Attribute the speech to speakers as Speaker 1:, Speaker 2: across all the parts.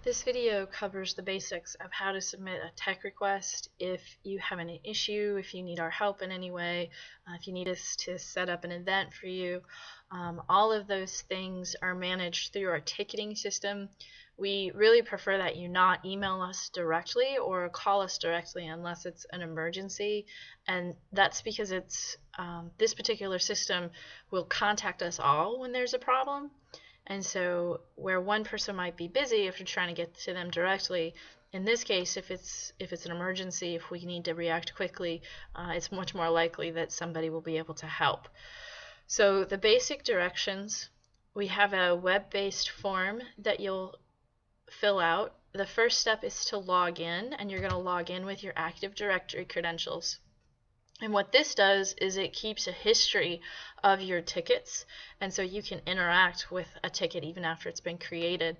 Speaker 1: This video covers the basics of how to submit a tech request if you have an issue, if you need our help in any way, if you need us to set up an event for you. All of those things are managed through our ticketing system. We really prefer that you not email us directly or call us directly unless it's an emergency, and that's because it's this particular system will contact us all when there's a problem. And so where one person might be busy if you're trying to get to them directly, in this case, if it's an emergency, if we need to react quickly, it's much more likely that somebody will be able to help. So the basic directions, we have a web-based form that you'll fill out. The first step is to log in, and you're going to log in with your Active Directory credentials. And what this does is it keeps a history of your tickets, and so you can interact with a ticket even after it's been created.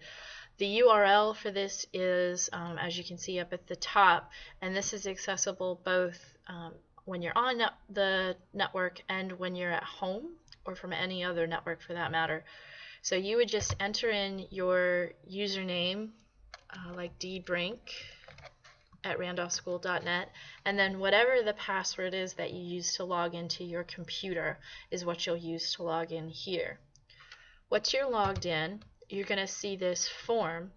Speaker 1: The URL for this is, as you can see up at the top, and this is accessible both when you're on the network and when you're at home, or from any other network for that matter. So you would just enter in your username, like dbrink at randolphschool.net, and then whatever the password is that you use to log into your computer is what you'll use to log in here. Once you're logged in, you're going to see this form.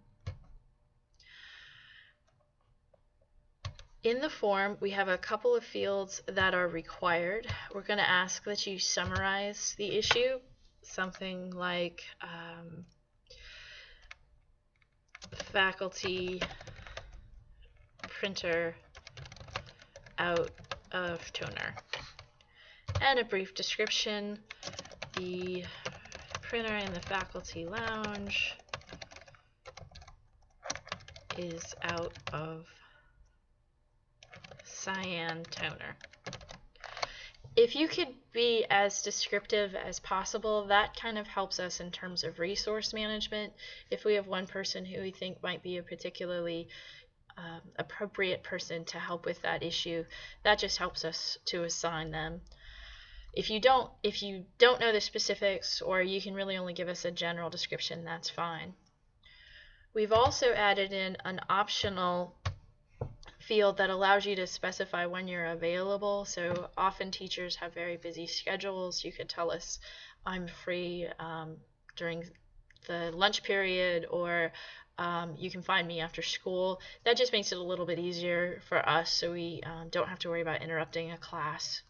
Speaker 1: In the form, we have a couple of fields that are required. We're going to ask that you summarize the issue, something like faculty printer out of toner, and a brief description. The printer in the faculty lounge is out of cyan toner. If you could be as descriptive as possible, that kind of helps us in terms of resource management. If we have one person who we think might be a particularly appropriate person to help with that issue, that just helps us to assign them. If you don't know the specifics, or you can really only give us a general description, that's fine. We've also added in an optional field that allows you to specify when you're available. So often teachers have very busy schedules. You could tell us, I'm free during the lunch period, or you can find me after school. That just makes it a little bit easier for us, so we don't have to worry about interrupting a class.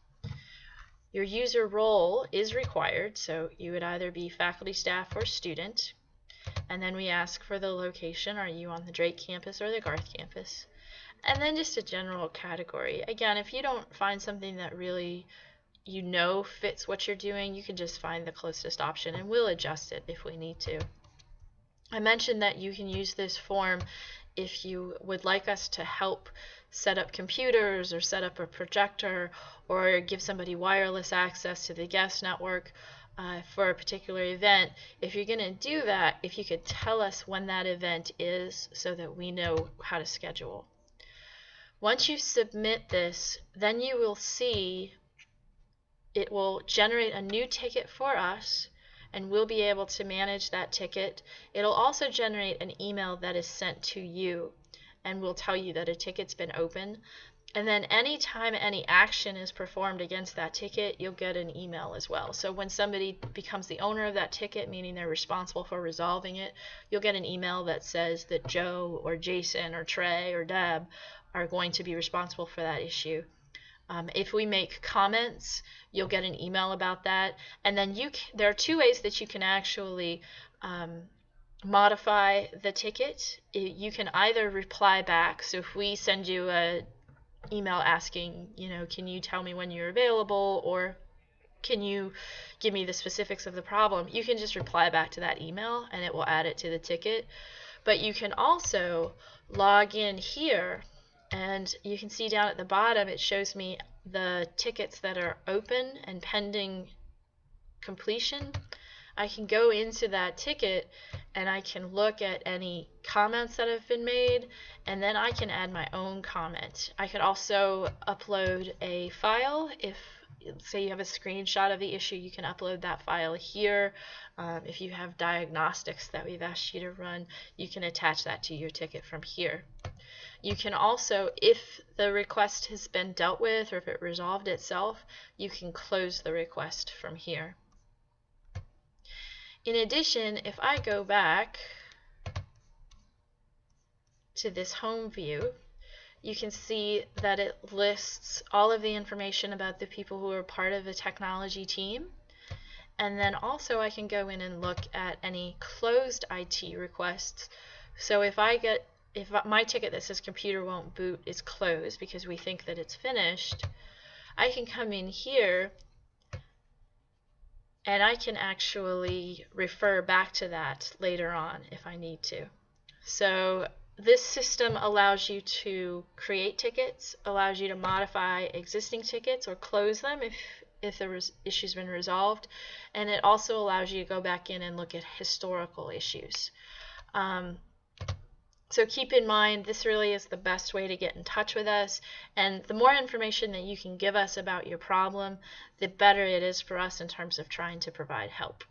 Speaker 1: Your user role is required, so you would either be faculty, staff, or student. And then we ask for the location. Are you on the Drake campus or the Garth campus? And then just a general category. Again, if you don't find something that really fits what you're doing, you can just find the closest option, and we'll adjust it if we need to. I mentioned that you can use this form if you would like us to help set up computers, or set up a projector, or give somebody wireless access to the guest network for a particular event. If you're going to do that, if you could tell us when that event is so that we know how to schedule. Once you submit this, then you will see it will generate a new ticket for us, and we'll be able to manage that ticket. It'll also generate an email that is sent to you, and will tell you that a ticket's been open. And then anytime any action is performed against that ticket, you'll get an email as well. So when somebody becomes the owner of that ticket, meaning they're responsible for resolving it, you'll get an email that says that Joe or Jason or Trey or Deb are going to be responsible for that issue. If we make comments, you'll get an email about that. And then there are two ways that you can actually modify the ticket. You can either reply back. So if we send you an email asking, can you tell me when you're available, or can you give me the specifics of the problem, you can just reply back to that email and it will add it to the ticket. But you can also log in here, and you can see down at the bottom it shows me the tickets that are open and pending completion. I can go into that ticket and I can look at any comments that have been made, and then I can add my own comment. I could also upload a file if say you have a screenshot of the issue, you can upload that file here. If you have diagnostics that we've asked you to run, you can attach that to your ticket from here. You can also, if the request has been dealt with or if it resolved itself, you can close the request from here. In addition, if I go back to this home view, you can see that it lists all of the information about the people who are part of the technology team. And then also I can go in and look at any closed IT requests. So if my ticket that says computer won't boot is closed because we think that it's finished, I can come in here and I can actually refer back to that later on if I need to. So this system allows you to create tickets, allows you to modify existing tickets or close them if the issue's been resolved, and it also allows you to go back in and look at historical issues. So keep in mind, this really is the best way to get in touch with us, and the more information that you can give us about your problem, the better it is for us in terms of trying to provide help.